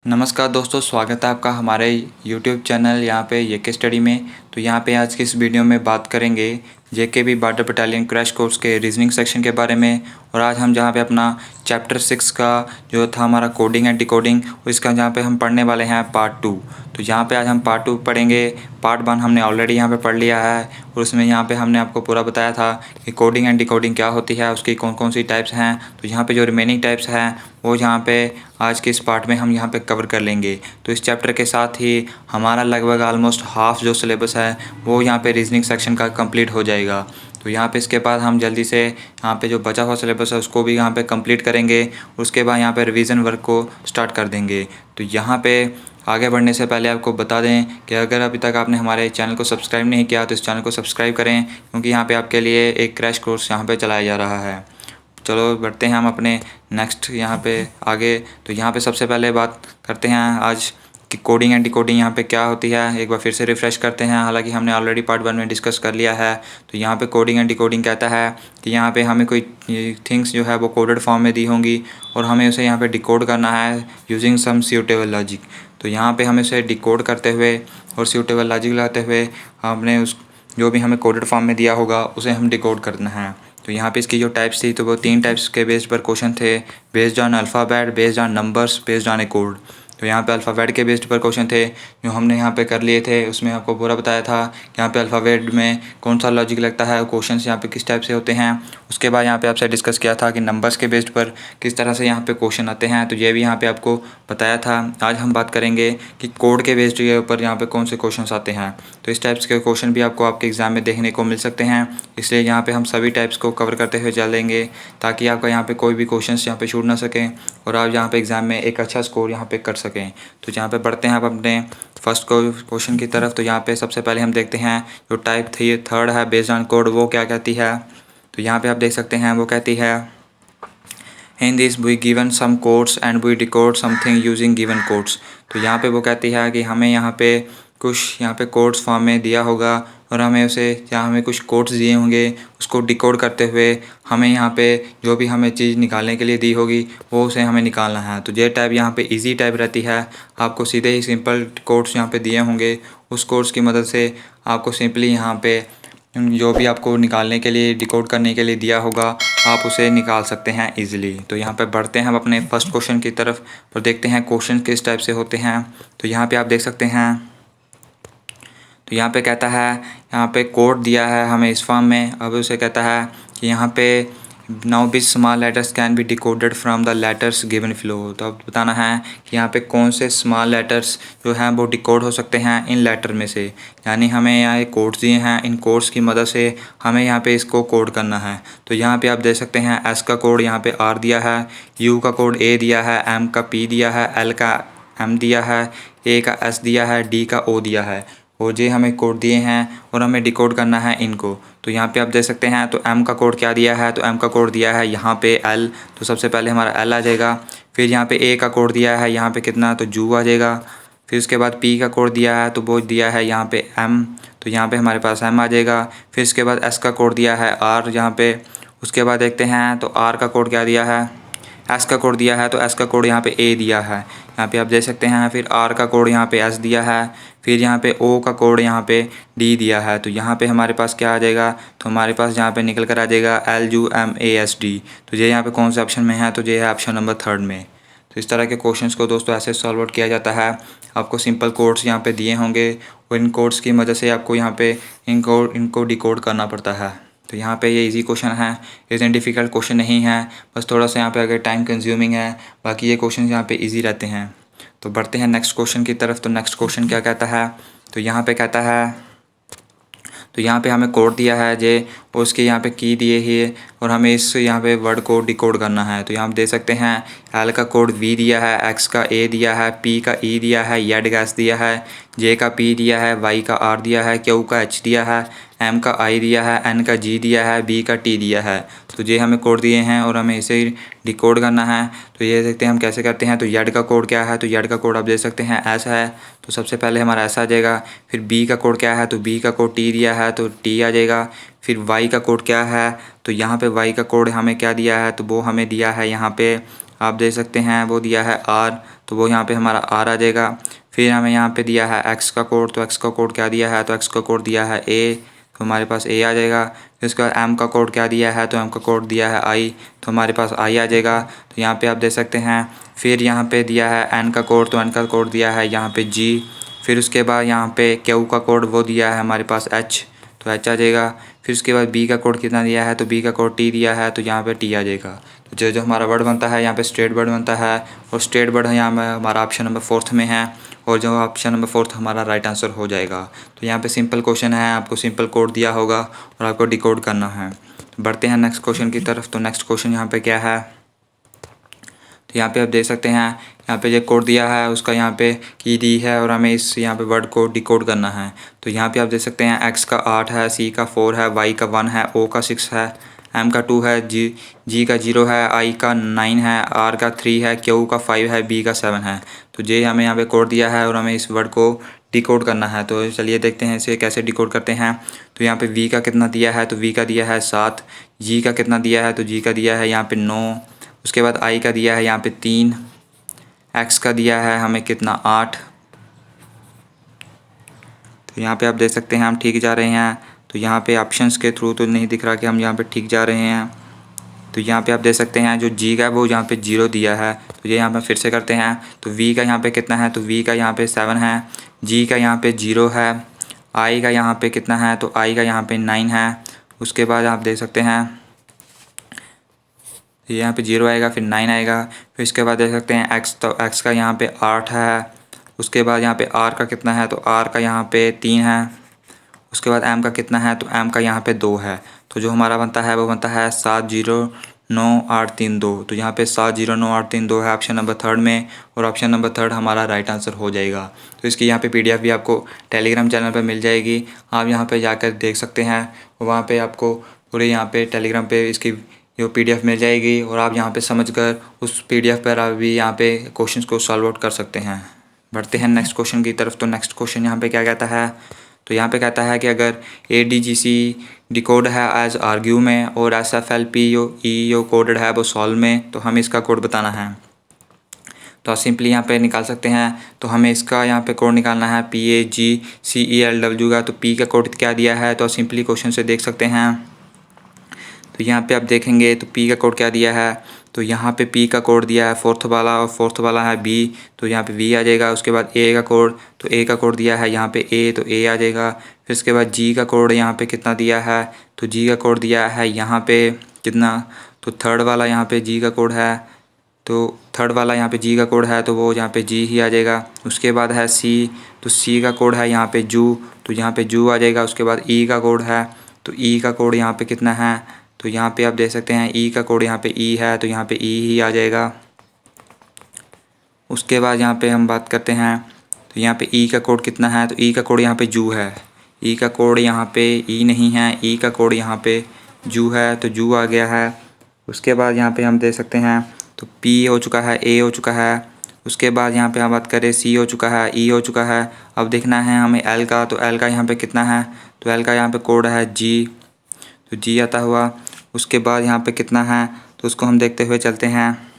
नमस्कार दोस्तों, स्वागत है आपका हमारे YouTube चैनल यहाँ पे जेके स्टडी में। तो यहाँ पे आज की इस वीडियो में बात करेंगे जेकेबी बॉर्डर बटालियन क्रैश कोर्स के रीजनिंग सेक्शन के बारे में। और आज हम जहाँ पे अपना चैप्टर 6 का जो था हमारा कोडिंग एंड डिकोडिंग, इसका जहाँ पे हम पढ़ने वाले हैं पार्ट 2। तो यहाँ पे आज हम पार्ट 2 पढ़ेंगे। पार्ट 1 हमने ऑलरेडी यहाँ पे पढ़ लिया है और उसमें यहाँ पे हमने आपको पूरा बताया था कि कोडिंग एंड डिकोडिंग क्या होती है, उसकी कौन कौन सी टाइप्स हैं। तो यहाँ पे जो रिमेनिंग टाइप्स हैं वो यहाँ पे आज के इस पार्ट में हम यहाँ पे कवर कर लेंगे। तो इस चैप्टर के साथ ही हमारा लगभग ऑलमोस्ट हाफ जो सिलेबस है वो यहाँ पे रीजनिंग सेक्शन का कंप्लीट हो जाएगा। तो यहाँ पे इसके बाद हम जल्दी से यहाँ पे जो बचा हुआ सिलेबस है उसको भी यहाँ पे कंप्लीट करेंगे। उसके बाद यहाँ पे रिवीजन वर्क को स्टार्ट कर देंगे। तो यहाँ पे आगे बढ़ने से पहले आपको बता दें कि अगर अभी तक आपने हमारे चैनल को सब्सक्राइब नहीं किया तो इस चैनल को सब्सक्राइब करें, क्योंकि यहाँ पे आपके लिए एक क्रैश कोर्स यहाँ पे चलाया जा रहा है। चलो बढ़ते हैं हम अपने नेक्स्ट यहाँ पे आगे। तो यहाँ पे सबसे पहले बात करते हैं आज कि कोडिंग एंड डिकोडिंग यहाँ पे क्या होती है। एक बार फिर से रिफ़्रेश करते हैं, हालांकि हमने ऑलरेडी पार्ट 1 में डिस्कस कर लिया है। तो यहाँ पे कोडिंग एंड डिकोडिंग कहता है कि यहाँ पे हमें कोई थिंग्स जो है वो कोडेड फॉर्म में दी होंगी और हमें उसे यहाँ पे डिकोड करना है यूजिंग सम सूटेबल लॉजिक। तो यहाँ पे हमें उसे डिकोड करते हुए और सूटेबल लॉजिक लगाते हुए हमने उस जो भी हमें कोडेड फॉर्म में दिया होगा उसे हम डिकोड करना है। तो यहाँ पे इसकी जो टाइप्स थी तो वो 3 टाइप्स के बेस्ड पर क्वेश्चन थे, based on alphabet, based on numbers, based on A code. तो यहाँ पे अल्फ़ाबेट के बेस्ड पर क्वेश्चन थे जो हमने यहाँ पे कर लिए थे। उसमें आपको पूरा बताया था कि यहाँ पे अल्फ़ाबेट में कौन सा लॉजिक लगता है, क्वेश्चंस यहाँ पे किस टाइप से होते हैं। उसके बाद यहाँ पे आपसे डिस्कस किया था कि नंबर्स के बेस्ड पर किस तरह से यहाँ पे क्वेश्चन आते हैं, तो ये भी यहाँ पे आपको बताया था। आज हम बात करेंगे कि कोड के बेस्ड के ऊपर यहाँ पे कौन से क्वेश्चन आते हैं। तो इस टाइप्स के क्वेश्चन भी आपको आपके एग्ज़ाम में देखने को मिल सकते हैं, इसलिए यहाँ पे हम सभी टाइप्स को कवर करते हुए चलेंगे ताकि आपका यहाँ पे कोई भी क्वेश्चन यहाँ पे छूट ना सकें और आप यहाँ पे एग्ज़ाम में एक अच्छा स्कोर यहाँ पे कर सकें। तो यहाँ पे बढ़ते हैं आप अपने फर्स्ट क्वेश्चन की तरफ। तो यहाँ पे सबसे पहले हम देखते हैं जो टाइप थी थर्ड है बेस्ड ऑन कोड, वो क्या कहती है। तो यहाँ पे आप देख सकते हैं वो कहती है in this we given some codes and we decode something using given codes. तो यहाँ पे वो कहती है कि हमें यहाँ पे कुछ यहाँ पे कोड्स फॉर्म में दिया होगा और हमें उसे या हमें कुछ कोड्स दिए होंगे, उसको डिकोड करते हुए हमें यहाँ पे जो भी हमें चीज़ निकालने के लिए दी होगी वो उसे हमें निकालना है। तो ये टाइप यहाँ पे इजी टाइप रहती है। आपको सीधे ही सिंपल कोड्स यहाँ पे दिए होंगे, उस कोड्स की मदद से आपको सिंपली यहाँ पे जो भी आपको निकालने के लिए डिकोड करने के लिए दिया होगा आप उसे निकाल सकते हैं इजीली। तो यहाँ पे बढ़ते हैं हम अपने फर्स्ट क्वेश्चन की तरफ और देखते हैं क्वेश्चन किस टाइप से होते हैं। तो यहाँ पे आप देख सकते हैं, तो यहाँ पे कहता है यहाँ पे कोड दिया है हमें इस फॉर्म में। अब उसे कहता है कि यहाँ पे now which small letters can be decoded from the letters given flow. तो अब बताना है कि यहाँ पे कौन से स्मॉल लेटर्स जो हैं वो डिकोड हो सकते हैं इन लेटर में से। यानी हमें यहाँ एक कोड्स दिए हैं, इन कोड्स की मदद से हमें यहाँ पे इसको कोड करना है। तो यहाँ पे आप देख सकते हैं एस का कोड यहाँ पे आर दिया है, यू का कोड ए दिया है, एम का पी दिया है, एल का एम दिया है, ए का एस दिया है, डी का ओ दिया है। और जे हमें कोड दिए हैं और हमें डिकोड करना है इनको। तो यहाँ पे आप देख सकते हैं तो एम का कोड क्या दिया है, तो एम का कोड दिया है यहाँ पे एल। तो सबसे पहले हमारा एल आ जाएगा। फिर यहाँ पे ए का कोड दिया है यहाँ पे कितना, तो जू आ जाएगा। फिर उसके बाद पी का कोड दिया है तो वो दिया है यहाँ पे एम, तो यहाँ पे हमारे पास एम आ जाएगा। फिर उसके बाद एस का कोड दिया है आर यहाँ पे। उसके बाद देखते हैं तो आर का कोड क्या दिया है, एस का कोड दिया है तो एस का कोड यहाँ पे ए दिया है, यहाँ पे आप देख सकते हैं। फिर आर का कोड यहाँ पे एस दिया है। फिर यहाँ पे ओ का कोड यहाँ पे डी दिया है। तो यहाँ पे हमारे पास क्या आ जाएगा, तो हमारे पास यहाँ पे निकल कर आ जाएगा L U M A S D. तो ये यहाँ पे कौन से ऑप्शन में है, तो ये है ऑप्शन नंबर 3 में। तो इस तरह के क्वेश्चंस को दोस्तों ऐसे सॉल्व आउट किया जाता है। आपको सिंपल कोड्स यहाँ पे दिए होंगे और इन कोड्स की मदद से आपको यहाँ पे इनको डिकोड करना पड़ता है। तो यहाँ पे ये इजी क्वेश्चन है, इतने डिफ़िकल्ट क्वेश्चन नहीं है, बस थोड़ा सा यहाँ पे अगर टाइम कंज्यूमिंग है, बाकी ये क्वेश्चन यहाँ पे इजी रहते हैं। तो बढ़ते हैं नेक्स्ट क्वेश्चन की तरफ। तो नेक्स्ट क्वेश्चन क्या कहता है, तो यहाँ पे कहता है, तो यहाँ पे हमें कोड दिया है जे उसके यहाँ पे की दिए है और हमें इस यहाँ पे वर्ड को डिकोड करना है। तो यहाँ आप देख सकते हैं एल का कोड वी दिया है, एक्स का ए दिया है, पी का ई दिया है, जेड का एस दिया है, जे का पी दिया है, वाई का आर दिया है, क्यू का एच दिया है, एम का आई दिया है, एन का जी दिया है, बी का टी दिया है। तो ये हमें कोड दिए हैं और हमें इसे डिकोड करना है। तो ये देखते हैं हम कैसे करते हैं। तो जेड का कोड क्या है, तो जेड का कोड आप देख सकते हैं ऐसा है। तो सबसे पहले हमारा ऐसा आ जाएगा। फिर बी का कोड क्या है, तो बी का कोड टी दिया है तो टी आ जाएगा। फिर वाई का कोड क्या है, तो यहाँ पे वाई का कोड हमें क्या दिया है, तो वो हमें दिया है यहाँ पे आप देख सकते हैं वो दिया है R, तो वो यहाँ पे हमारा R आ जाएगा। फिर हमें यहाँ पे दिया है X का कोड, तो X का कोड क्या दिया है, तो X का कोड दिया है A, तो हमारे पास A आ जाएगा। फिर उसके बाद M का कोड क्या दिया है, तो M का कोड दिया है I, तो हमारे पास I आ जाएगा। तो यहाँ पे आप देख सकते हैं। फिर यहाँ पे दिया है N का कोड, तो N का कोड दिया है यहाँ पे G। फिर उसके बाद यहाँ पे Q का कोड वो दिया है हमारे पास H, तो H आ जाएगा। फिर उसके बाद B का कोड कितना दिया है, तो B का कोड T दिया है, तो यहाँ पे T आ जाएगा। तो जो जो हमारा वर्ड बनता है यहाँ पे स्ट्रेट वर्ड बनता है, और स्ट्रेट वर्ड यहाँ में हमारा ऑप्शन नंबर 4 में है, और जो ऑप्शन नंबर 4 हमारा राइट आंसर हो जाएगा। तो यहाँ पे सिंपल क्वेश्चन है, आपको सिंपल कोड दिया होगा और आपको डिकोड करना है। तो बढ़ते हैं नेक्स्ट क्वेश्चन की तरफ। तो नेक्स्ट क्वेश्चन यहाँ पे क्या है, तो यहाँ पे आप देख सकते हैं, यहाँ पे जो कोड दिया है उसका यहाँ पे की दी है, और हमें इस यहाँ पे वर्ड को डिकोड करना है। तो यहाँ पे आप देख सकते हैं X का 8 है, C का 4 है, Y का 1 है, O का 6 है, M का 2 है, G का 0 है, I का 9 है, R का 3 है, Q का 5 है, B का 7 है। तो ये हमें यहाँ पे कोड दिया है और हमें इस वर्ड को डिकोड करना है। तो चलिए देखते हैं इसे कैसे डिकोड करते हैं। तो यहाँ पे V का कितना दिया है, तो V का दिया है 7, G का कितना दिया है, तो G का दिया है यहाँ पे 9, उसके बाद I का दिया है यहाँ पे 3, X का दिया है हमें कितना 8। तो यहाँ पे आप देख सकते हैं हम ठीक जा रहे हैं। तो यहाँ पे ऑप्शंस के थ्रू तो नहीं दिख रहा कि हम यहाँ पे ठीक जा रहे हैं। तो यहाँ पे आप देख सकते हैं जो G का है वो यहाँ पे 0 दिया है, तो ये यहाँ पे फिर से करते हैं। तो V का यहाँ पे कितना है, तो V का यहाँ पे 7 है, G का यहाँ पे 0 है, I का यहाँ पे कितना है, तो I का यहाँ पे 9 है। उसके बाद आप देख सकते हैं यहाँ पे 0 आएगा, फिर 9 आएगा। फिर इसके बाद देख सकते हैं X, तो X का यहाँ पे 8 है। उसके बाद यहाँ पे R का कितना है, तो R का यहाँ पे 3 है। उसके बाद M का कितना है, तो M का यहाँ पे 2 है। तो जो हमारा बनता है वो बनता है 7098332। तो यहाँ पे 7098332 है ऑप्शन नंबर 3 में, और ऑप्शन नंबर 3 हमारा राइट आंसर हो जाएगा। तो इसकी यहाँ पे PDF भी आपको टेलीग्राम चैनल पर मिल जाएगी, आप यहाँ पे जाकर देख सकते हैं। वहाँ पे आपको पूरे यहाँ पे टेलीग्राम पे इसकी जो PDF मिल जाएगी, और आप यहाँ पे समझकर उस PDF पर आप भी यहाँ पे क्वेश्चंस को सॉल्व आउट कर सकते हैं। बढ़ते हैं नेक्स्ट क्वेश्चन की तरफ। तो नेक्स्ट क्वेश्चन यहाँ पे क्या कहता है, तो यहाँ पे कहता है कि अगर ADGC डिकोड है एज आर्ग्यू में, और SFLPEO कोडेड है वो सॉल्व में, तो हमें इसका कोड बताना है। तो आप सिंपली यहाँ पे निकाल सकते हैं। तो हमें इसका यहाँ पे कोड निकालना है PAGCELW का। तो P का कोड क्या दिया है, तो सिंपली क्वेश्चन से देख सकते हैं। तो यहाँ पे आप देखेंगे तो P का कोड क्या दिया है, तो यहाँ पे P का कोड दिया है 4th वाला, और 4th वाला है B, तो यहाँ पे B आ जाएगा। उसके बाद A का कोड, तो A का कोड दिया है यहाँ पे A, तो A आ जाएगा। फिर उसके बाद G का कोड यहाँ पे कितना दिया है, तो G का कोड दिया है यहाँ पे कितना, तो 3rd वाला यहाँ पे G का कोड है, तो 3rd वाला यहाँ पे G का कोड है, तो वो यहाँ पे G ही आ जाएगा। उसके बाद है C, तो C का कोड है यहाँ पे जू, तो यहाँ पे जू आ जाएगा। उसके बाद E का कोड है, तो E का कोड यहाँ पे कितना है, तो यहाँ पे आप देख सकते हैं E का कोड यहाँ पे E है, तो यहाँ पे E ही आ जाएगा। उसके बाद यहाँ पे हम बात करते हैं, तो यहाँ पे E का कोड कितना है, तो E का कोड यहाँ पे जू है। E का कोड यहाँ पे E नहीं है, E का कोड यहाँ पे जू है, तो जू आ गया है। उसके बाद यहाँ पे हम देख सकते हैं, तो P हो चुका है, A हो चुका है। उसके बाद यहाँ पे हम बात करें C हो चुका है, E हो चुका है। अब देखना है हमें L का, तो L का यहाँ पे कितना है, तो L का यहाँ पे कोड है G, तो G आता हुआ। उसके बाद यहाँ पे कितना है, तो उसको हम देखते हुए चलते हैं।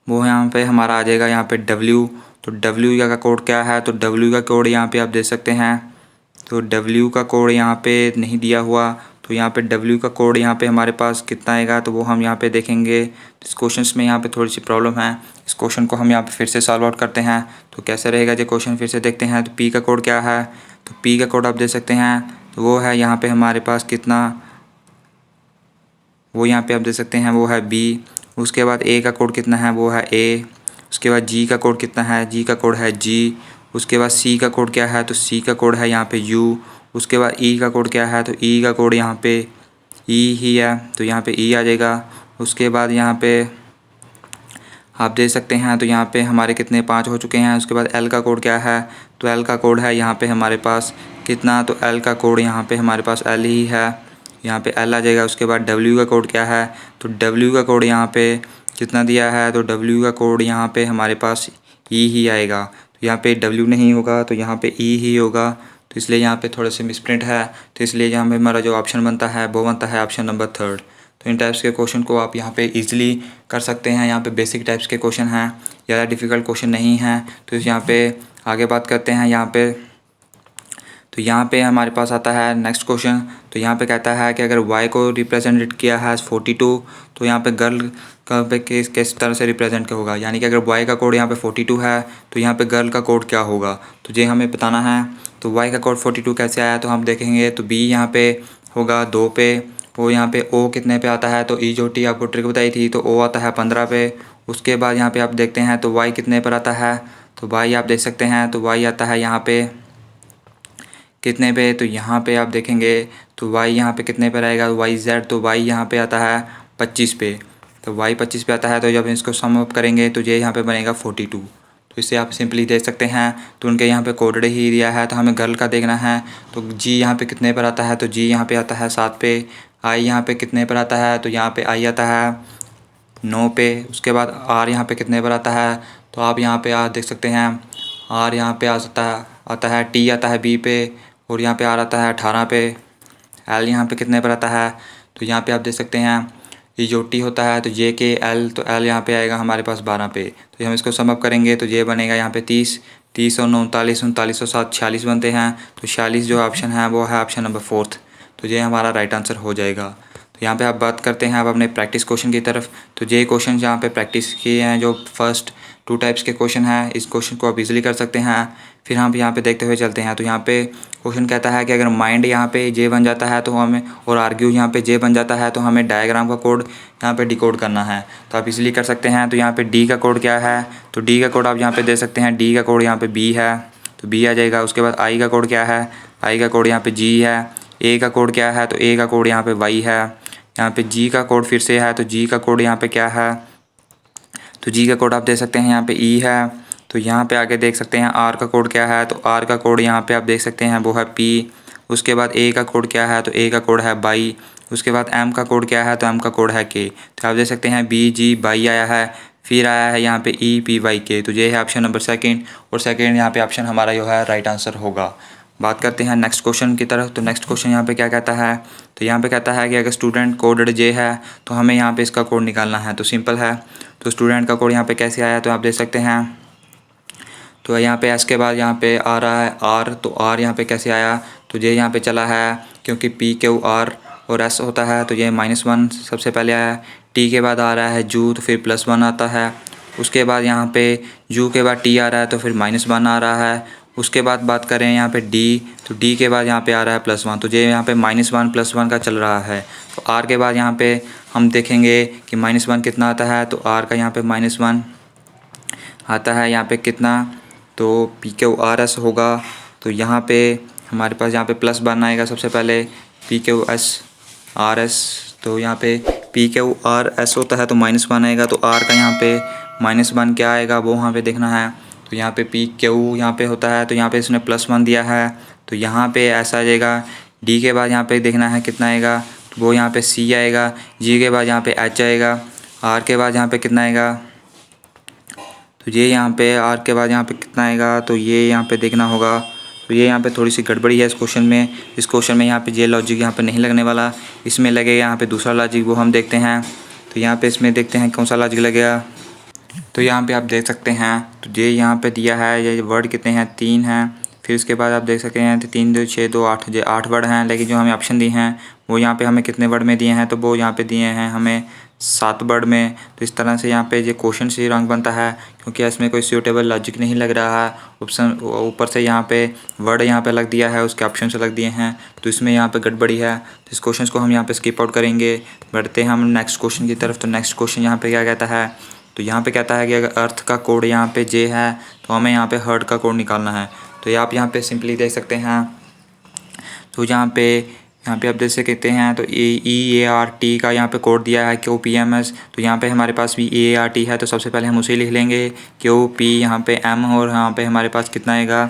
वो यहाँ पे हमारा आ जाएगा यहाँ पे W, तो W का कोड क्या है, तो W का कोड यहाँ पे आप देख सकते हैं। तो W का कोड यहाँ पे नहीं दिया हुआ, तो यहाँ पे W का कोड यहाँ पे हमारे पास कितना आएगा, तो वो हम यहाँ पे देखेंगे। इस क्वेश्चन में यहाँ पे थोड़ी सी प्रॉब्लम है, इस क्वेश्चन को हम यहाँ पे फिर से सॉल्व आउट करते हैं। तो कैसे रहेगा जो क्वेश्चन फिर से देखते हैं। तो P का कोड क्या है, तो P का कोड आप देख सकते हैं, तो वो है यहाँ पे हमारे पास कितना, वो यहाँ पे आप देख सकते हैं वो है B। उसके बाद A का कोड कितना है, वो है A। उसके बाद G का कोड कितना है, G का कोड है G। उसके बाद C का कोड क्या है, तो C का कोड है यहाँ पे U। उसके बाद E का कोड क्या है, तो E का कोड यहाँ पे E ही है, तो यहाँ पे E आ जाएगा। उसके बाद यहाँ पे आप देख सकते हैं, तो यहाँ पे हमारे कितने 5 हो चुके हैं। उसके बाद L का कोड क्या है, तो L का कोड है यहाँ पे हमारे पास कितना, तो L का कोड यहाँ पे हमारे पास L ही है, यहाँ पे L आ जाएगा। उसके बाद W का कोड क्या है, तो W का कोड यहाँ पे कितना दिया है, तो W का कोड यहाँ पे हमारे पास E ही आएगा। तो यहाँ पे W नहीं होगा, तो यहाँ पे E ही होगा, तो इसलिए यहाँ पे थोड़े से मिसप्रिंट है। तो इसलिए यहाँ पे हमारा जो ऑप्शन बनता है वो बनता है ऑप्शन नंबर 3rd। तो इन टाइप्स के क्वेश्चन को आप यहाँ पे इजीली कर सकते हैं। यहाँ पे बेसिक टाइप्स के क्वेश्चन हैं, ज़्यादा डिफ़िकल्ट क्वेश्चन नहीं हैं। तो यहाँ पे आगे बात करते हैं। यहाँ पे हमारे पास आता है नेक्स्ट क्वेश्चन। तो यहाँ पे कहता है कि अगर y को रिप्रेजेंट किया है 42, तो यहाँ पे गर्ल का पे किस तरह से रिप्रेजेंट होगा, यानी कि अगर y का कोड यहाँ पे 42 है तो यहाँ पे गर्ल का कोड क्या होगा, तो ये हमें बताना है। तो y का कोड 42 कैसे आया, तो हम देखेंगे। तो b यहाँ पे होगा 2 पे, वो यहाँ पे o कितने पे आता है, तो ई जो टी आपको ट्रिक बताई थी, तो o आता है 15 पे। उसके बाद यहाँ पे आप देखते हैं तो y कितने पर आता है, तो y आप देख सकते हैं तो y आता है यहाँ पे कितने पे, तो यहाँ पे आप देखेंगे तो y यहाँ पे कितने पर आएगा, YZ, तो y यहाँ पे आता है 25 पे। तो y 25 पे आता है, तो जब इसको सम अप करेंगे तो ये यहाँ पे बनेगा 42। तो इससे आप सिंपली देख सकते हैं। तो उनके यहाँ पे कोडेड ही दिया है, तो हमें गर्ल का देखना है। तो g यहाँ पे कितने पर आता है, तो g यहाँ पे आता है 7 पे। i यहाँ पे कितने पर आता है, तो यहाँ पे i आता है 9 पे। उसके बाद r यहाँ पे कितने पर आता है, तो आप यहाँ पे देख सकते हैं r यहाँ पे आता है t आता है b पे, और यहाँ पे r आता है 18 पे। l यहाँ पे कितने पर आता है, तो यहाँ पे आप देख सकते हैं ये जो t होता है तो j के l, तो l यहाँ पे आएगा हमारे पास 12 पे। तो हम इसको सम अप करेंगे तो ये बनेगा यहाँ पे 30 और 39, 39 और 7 46 बनते हैं। तो 46 जो ऑप्शन है वो है ऑप्शन नंबर 4। तो ये हमारा राइट आंसर हो जाएगा। तो यहाँ पे आप बात करते हैं अब अपने प्रैक्टिस क्वेश्चन की तरफ। तो ये क्वेश्चन यहाँ पे प्रैक्टिस किए हैं, जो फर्स्ट 2 टाइप्स के क्वेश्चन हैं। इस क्वेश्चन को आप इजीली कर सकते हैं। फिर हम यहाँ पे देखते हुए चलते हैं। तो यहाँ पे क्वेश्चन कहता है कि अगर माइंड यहाँ पे जे बन जाता है तो हमें, और आर्ग्यू यहाँ पे जे बन जाता है, तो हमें डायग्राम का कोड यहाँ पे डिकोड करना है। तो आप इजीली कर सकते हैं। तो यहाँ पे डी का कोड क्या है, तो डी का कोड आप यहाँ पे दे सकते हैं। डी का कोड यहाँ पे बी है, तो बी आ जाएगा। उसके बाद आई का कोड क्या है, आई का कोड यहाँ पे जी है। ए का कोड क्या है, तो ए का कोड यहाँ पे वाई है। यहाँ पे जी का कोड फिर से है, तो जी का कोड यहाँ पे क्या है, तो जी का कोड आप दे सकते हैं यहाँ पे ई है। तो यहाँ पे आगे देख सकते हैं आर का कोड क्या है, तो आर का कोड यहाँ पे आप देख सकते हैं वो है पी। उसके बाद ए का कोड क्या है, तो ए का कोड है बाई। उसके बाद एम का कोड क्या है, तो एम का कोड है के। तो आप देख सकते हैं बी जी बाई आया है, फिर आया है यहाँ पे ई पी वाई के। तो ये है ऑप्शन नंबर सेकंड, और सेकंड यहाँ पे ऑप्शन हमारा जो है राइट आंसर होगा। बात करते हैं नेक्स्ट क्वेश्चन की तरफ। तो नेक्स्ट क्वेश्चन यहाँ पे क्या कहता है, तो यहाँ पे कहता है कि अगर स्टूडेंट कोडेड जे है तो हमें यहाँ पे इसका कोड निकालना है। तो सिंपल है। तो स्टूडेंट का कोड यहाँ पे कैसे आया, तो आप देख सकते हैं। तो यहाँ पे एस के बाद यहाँ पे आ रहा है आर, तो आर यहाँ पे कैसे आया, तो ये यहाँ पे चला है क्योंकि पी क्यू आर और एस होता है, तो ये -1 सबसे पहले आया। टी के बाद आ रहा है जू, तो फिर +1 आता है। उसके बाद यहाँ पे जू के बाद टी आ रहा है, तो फिर -1 आ रहा है। उसके बाद बात करें यहाँ पे डी, तो डी के बाद यहाँ पे आ रहा है +1, तो ये यहाँ पे -1 +1 का चल रहा है। तो आर के बाद यहाँ पे हम देखेंगे कि -1 कितना आता है, तो आर का यहाँ पे -1 आता है यहाँ पे कितना, तो पी क्यू आर एस होगा। तो यहाँ पे हमारे पास यहाँ पे +1 आएगा सबसे पहले, P Q S R S. तो यहाँ पे पी क्यू आर एस होता है तो -1 आएगा। तो आर का यहाँ पे -1 क्या आएगा वो यहाँ पे देखना है। तो यहाँ पे पी क्यू यहाँ पे होता है, तो यहाँ पे इसने +1 दिया है, तो यहाँ पे ऐसा आ जाएगा। डी के बाद यहाँ पे देखना है कितना आएगा, तो वो यहाँ पे सी आएगा। जी के बाद यहाँ पे एच आएगा। आर के बाद यहाँ पे कितना आएगा, तो ये यहाँ पे आर के बाद यहाँ पे कितना आएगा, तो ये यहाँ पे देखना होगा। तो ये यहाँ पे थोड़ी सी गड़बड़ी है इस क्वेश्चन में। इस क्वेश्चन में यहाँ पे ये लॉजिक यहाँ पे नहीं लगने वाला, इसमें लगेगा यहाँ पे दूसरा लॉजिक, वो हम देखते हैं। तो यहाँ पे इसमें देखते हैं कौन सा लॉजिक लगेगा। तो यहाँ पे आप देख सकते हैं, तो ये यहाँ पे दिया है, ये वर्ड कितने हैं, 3 हैं। फिर उसके बाद आप देख सकते हैं 3 2 6 2 8, ये 8 वर्ड हैं। लेकिन जो हमें ऑप्शन दिए हैं वो यहाँ पे हमें कितने वर्ड में दिए हैं, तो वो यहाँ पे दिए हैं हमें 7 वर्ड में। तो इस तरह से यहाँ पे ये क्वेश्चन से रंग बनता है, क्योंकि इसमें कोई सूटेबल लॉजिक नहीं लग रहा है। ऑप्शन ऊपर से यहाँ पे वर्ड यहाँ पे लग दिया है, उसके ऑप्शन से लग दिए हैं, तो इसमें यहाँ पे गड़बड़ी है। तो इस क्वेश्चन को हम यहाँ पे स्किप आउट करेंगे। बढ़ते हैं हम नेक्स्ट क्वेश्चन की तरफ। तो नेक्स्ट क्वेश्चन यहाँ पे क्या कहता है, तो यहाँ पे कहता है कि अगर अर्थ का कोड यहाँ पे जे है तो हमें यहाँ पे हर्ट का कोड निकालना है। तो ये आप यहाँ पे सिंपली देख सकते हैं। तो यहाँ पे आप देख सकते हैं, तो EART का यहाँ पे कोड दिया है QPMS। तो यहाँ पे हमारे पास भी EART है, तो सबसे पहले हम उसे लिख लेंगे QP, यहाँ पे M, और यहाँ पे हमारे पास कितना आएगा,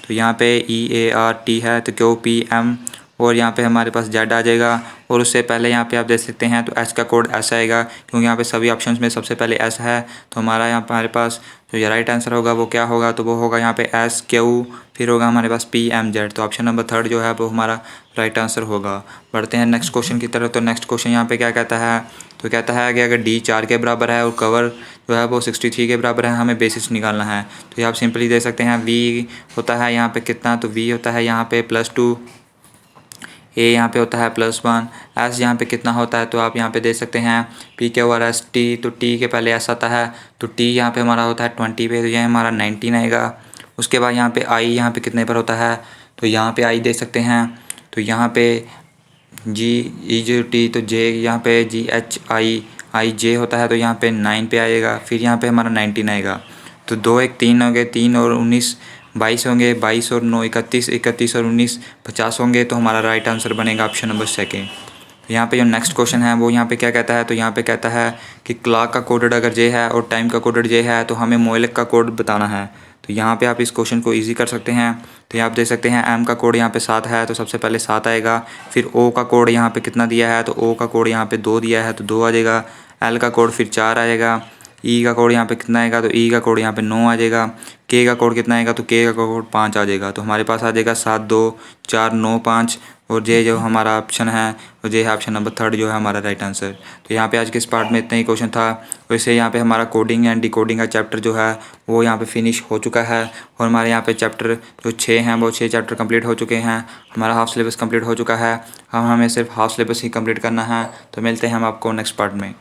तो यहाँ पे EART है तो QPM, और यहाँ पे हमारे पास जेड आ जाएगा। और उससे पहले यहाँ पे आप देख सकते हैं तो एच का कोड एस आएगा, क्योंकि यहाँ पे सभी ऑप्शंस में सबसे पहले एस है। तो हमारा यहाँ पे हमारे पास जो ये राइट आंसर होगा वो क्या होगा, तो वो होगा यहाँ पे एस क्यू, फिर होगा हमारे पास पी एम जेड। तो ऑप्शन नंबर 3 जो है वो हमारा राइट आंसर होगा। बढ़ते हैं नेक्स्ट क्वेश्चन की तरफ। तो नेक्स्ट क्वेश्चन यहाँ पे क्या कहता है, तो कहता है कि अगर डी 4 के बराबर है और कवर जो है वो 63 के बराबर है, हमें बेसिस निकालना है। तो ये आप सिंपली देख सकते हैं वी होता है यहाँ पे कितना, तो वी होता है यहाँ पे +2, ए यहाँ पे होता है +1, एस यहाँ पे कितना होता है, तो आप यहाँ पे देख सकते हैं पी के और एस टी। तो टी के पहले एस आता है, तो टी यहाँ पे हमारा होता है 20 पे, तो ये हमारा 19 आएगा। उसके बाद यहाँ पे आई यहाँ पे कितने पर होता है, तो यहाँ पे आई देख सकते हैं, तो यहाँ पे जी ई जो टी, तो जे यहाँ पे जी एच आई जे होता है, तो यहाँ पे 9 पे आएगा। फिर यहाँ पे हमारा 19 आएगा। तो 2 1 3 हो गए, 3 और 19 22 होंगे, 22 और 9 31, 31 और 19 50 होंगे। तो हमारा राइट आंसर बनेगा ऑप्शन नंबर 2। यहाँ पे जो नेक्स्ट क्वेश्चन है वो यहाँ पे क्या कहता है, तो यहाँ पे कहता है कि क्लॉक का कोडेड अगर जे है और टाइम का कोडेड जे है, तो हमें मोएलिक का कोड बताना है। तो यहाँ पे आप इस क्वेश्चन को इजी कर सकते हैं। तो यहाँ आप देख सकते हैं एम का कोड यहाँ पे 7 है, तो सबसे पहले 7 आएगा। फिर ओ का कोड यहाँ पे कितना दिया है, तो ओ का कोड यहाँ पे 2 दिया है, तो 2 आ जाएगा। एल का कोड फिर 4 आएगा। ई का कोड यहाँ पे कितना आएगा, तो ई का कोड यहाँ पे 9 आ जाएगा। के का कोड कितना आएगा, तो के का कोड 5 आ जाएगा। तो हमारे पास आ जाएगा 7 2 4 9 5, और जे जो हमारा ऑप्शन है, और जे है ऑप्शन नंबर 3 जो है हमारा राइट आंसर। तो यहाँ पे आज के इस पार्ट में इतना ही क्वेश्चन था। वैसे यहाँ पे हमारा कोडिंग एंड डिकोडिंग का चैप्टर जो है वो यहाँ पे फिनिश हो चुका है, और हमारे यहाँ पे चैप्टर जो 6 हैं वो 6 चैप्टर कंप्लीट हो चुके हैं। हमारा हाफ सिलेबस कंप्लीट हो चुका है। हमें सिर्फ हाफ सिलेबस ही कंप्लीट करना है। तो मिलते हैं हम आपको नेक्स्ट पार्ट में।